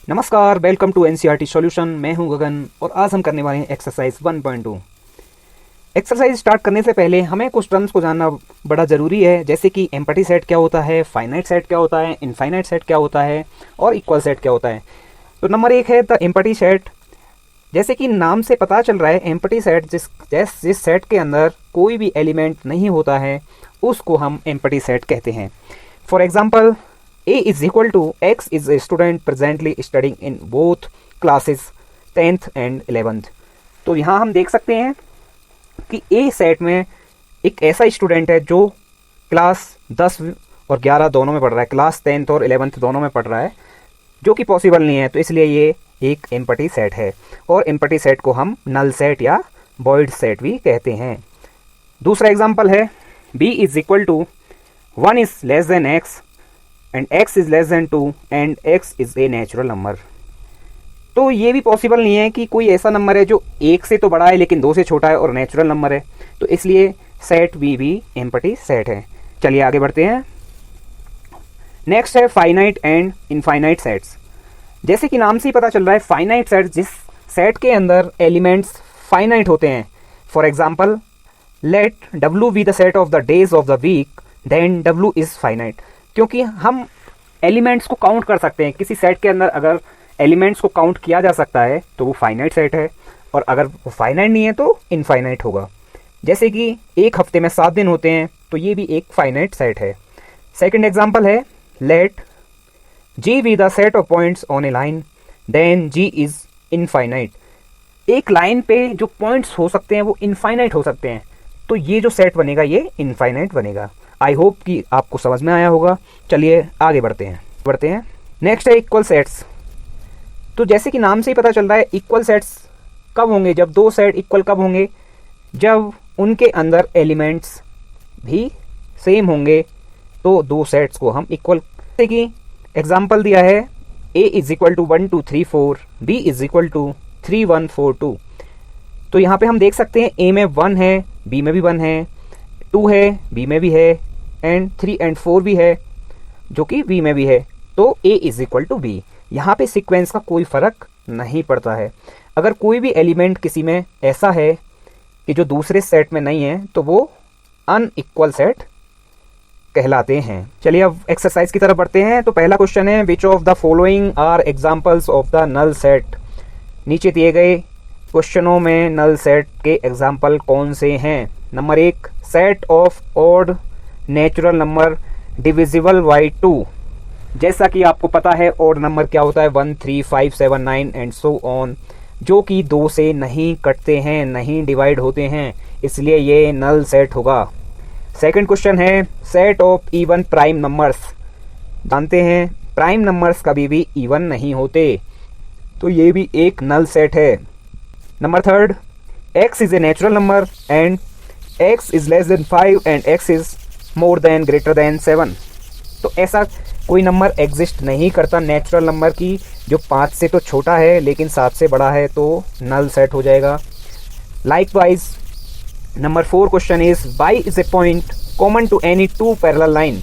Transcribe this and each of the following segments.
नमस्कार, welcome to NCERT solution. मैं हूं गगन और आज हम करने वाले हैं एक्सरसाइज 1.2। एक्सरसाइज स्टार्ट करने से पहले हमें कुछ टर्म्स को जानना बड़ा ज़रूरी है, जैसे कि एम्पटी सेट क्या होता है, फाइनाइट सेट क्या होता है, इनफाइनाइट सेट क्या होता है और इक्वल सेट क्या होता है। तो नंबर 1 है द एम्पटी सेट। जैसे कि नाम से पता चल रहा है, एम्पटी सेट जिस सेट के अंदर कोई भी एलिमेंट नहीं होता है उसको हम एम्पटी सेट कहते हैं। For example, A is equal to X is a student presently studying in both classes 10th and 11th। तो यहाँ हम देख सकते हैं कि A सेट में एक ऐसा स्टूडेंट है जो क्लास 10 और 11 दोनों में पढ़ रहा है, क्लास 10th और 11th दोनों में पढ़ रहा है, जो कि पॉसिबल नहीं है। तो इसलिए ये एक एम्पटी सेट है और एम्पटी सेट को हम नल सेट या वॉइड सेट भी कहते हैं। दूसरा एग्जाम्पल है B is equal to 1 is less than X and x is less than 2 and x is a natural number. तो ये भी पॉसिबल नहीं है कि कोई ऐसा नंबर है जो 1 से तो बड़ा है लेकिन 2 से छोटा है और नेचुरल नंबर है। तो इसलिए सेट बी भी एम्पटी सेट है। चलिए आगे बढ़ते हैं। नेक्स्ट है फाइनाइट एंड इनफाइनाइट सेट्स। जैसे कि नाम से ही पता चल रहा है, फाइनाइट सेट जिस सेट के अंदर एलिमेंट्स फाइनाइट होते हैं। For example, let W be the set of the days of the week, then W is finite. क्योंकि हम एलिमेंट्स को काउंट कर सकते हैं, किसी सेट के अंदर अगर एलिमेंट्स को काउंट किया जा सकता है तो वो फाइनाइट सेट है, और अगर वो फाइनाइट नहीं है तो इनफाइनाइट होगा। जैसे कि एक हफ्ते में 7 दिन होते हैं, तो ये भी एक फाइनाइट सेट है। सेकंड एग्जांपल है, let G be the set of points on a line, then G is infinite. एक लाइन पे जो पॉइंट्स हो सकते हैं वो इनफाइनाइट हो सकते हैं, तो ये जो सेट बनेगा ये इनफाइनाइट बनेगा। आई होप कि आपको समझ में आया होगा। चलिए आगे बढ़ते हैं। नेक्स्ट है इक्वल सेट्स। तो जैसे कि नाम से ही पता चल रहा है, इक्वल सेट्स कब होंगे, जब दो सेट इक्वल कब होंगे, जब उनके अंदर एलिमेंट्स भी सेम होंगे, तो दो सेट्स को हम इक्वल। जैसे कि एग्जांपल दिया है, A is equal to 1 2 3 4, B is equal to 3 1 4 2। तो यहाँ पे हम देख सकते हैं A में 1 है, B में भी 1 है, 2 है, B में भी है, एंड 3 एंड 4 भी है जो कि B में भी है। तो A is equal to B। यहाँ पे सीक्वेंस का कोई फर्क नहीं पड़ता है। अगर कोई भी एलिमेंट किसी में ऐसा है कि जो दूसरे सेट में नहीं है, तो वो अनइक्वल सेट कहलाते हैं। चलिए अब एक्सरसाइज की तरफ बढ़ते हैं। तो पहला क्वेश्चन है, which of the following are examples of the null set. नीचे दिए गए क्वेश्चनों में नल सेट के एग्जाम्पल कौन से हैं। Number 1, set of odd natural number divisible by 2। जैसा कि आपको पता है ऑड नंबर क्या होता है, 1 3 5 7 9 एंड सो ऑन, जो कि 2 से नहीं कटते हैं, नहीं डिवाइड होते हैं, इसलिए ये नल सेट होगा। सेकंड क्वेश्चन है, set of even prime numbers. जानते हैं प्राइम नंबर्स कभी भी इवन नहीं होते, तो ये भी एक नल सेट है। Number 3, x is a natural number and x is less than 5 and x is more than greater than 7। तो ऐसा कोई नंबर एग्जिस्ट नहीं करता नेचुरल नंबर की जो 5 से तो छोटा है लेकिन 7 से बड़ा है, तो नल सेट हो जाएगा। Likewise number 4 question is, y is a point common to any 2 parallel line.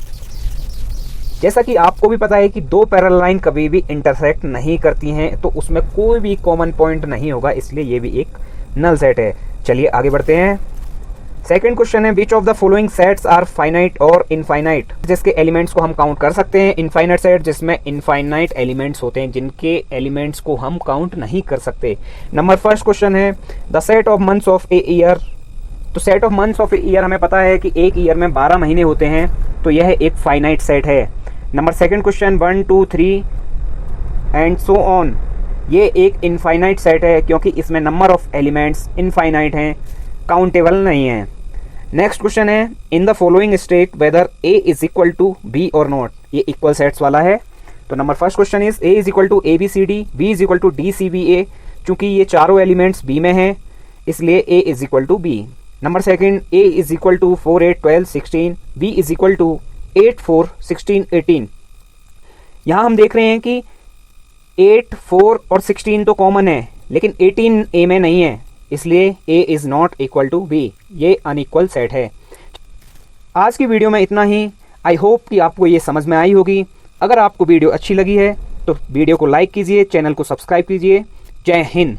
जैसा कि आपको भी पता है कि 2 पैरेलल लाइन कभी भी इंटरसेक्ट नहीं करती हैं, तो उसमें कोई भी कॉमन पॉइंट नहीं होगा, इसलिए ये भी एक नल सेट है। चलिए आगे बढ़ते हैं। सेकंड क्वेश्चन है, which of the following sets are finite और इनफाइनाइट। जिसके एलिमेंट्स को हम काउंट कर सकते हैं। इनफाइनाइट सेट जिसमें इनफाइनाइट एलिमेंट्स होते हैं, जिनके एलिमेंट्स को हम काउंट नहीं कर सकते। नंबर फर्स्ट क्वेश्चन है, the set of months of a year. तो set of months of a year हमें पता है कि एक ईयर में 12 महीने होते हैं, तो यह एक फाइनाइट सेट है। Number second question, 1 2 3 and so on, ये एक इनफाइनाइट सेट है क्योंकि इसमें नंबर ऑफ एलिमेंट्स इनफाइनाइट हैं, काउंटेबल नहीं है। नेक्स्ट क्वेश्चन है, in the following state whether A is equal to B और नॉट। ये इक्वल सेट्स वाला है। तो number first question is, A is equal to ABCD, B is equal to DCBA। चूंकि ये चारों एलिमेंट्स B में हैं, इसलिए A is equal to B। Number second, A is equal to 4 8 12 16, B is equal to 8 4 16 18। यहाँ हम देख रहे हैं कि 8 4 और 16 तो कॉमन है, लेकिन 18 A में नहीं है, इसलिए A is not equal to B। ये अनइक्वल सेट है। आज की वीडियो में इतना ही। आई होप कि आपको ये समझ में आई होगी। अगर आपको वीडियो अच्छी लगी है तो वीडियो को लाइक कीजिए, चैनल को सब्सक्राइब कीजिए। जय हिंद।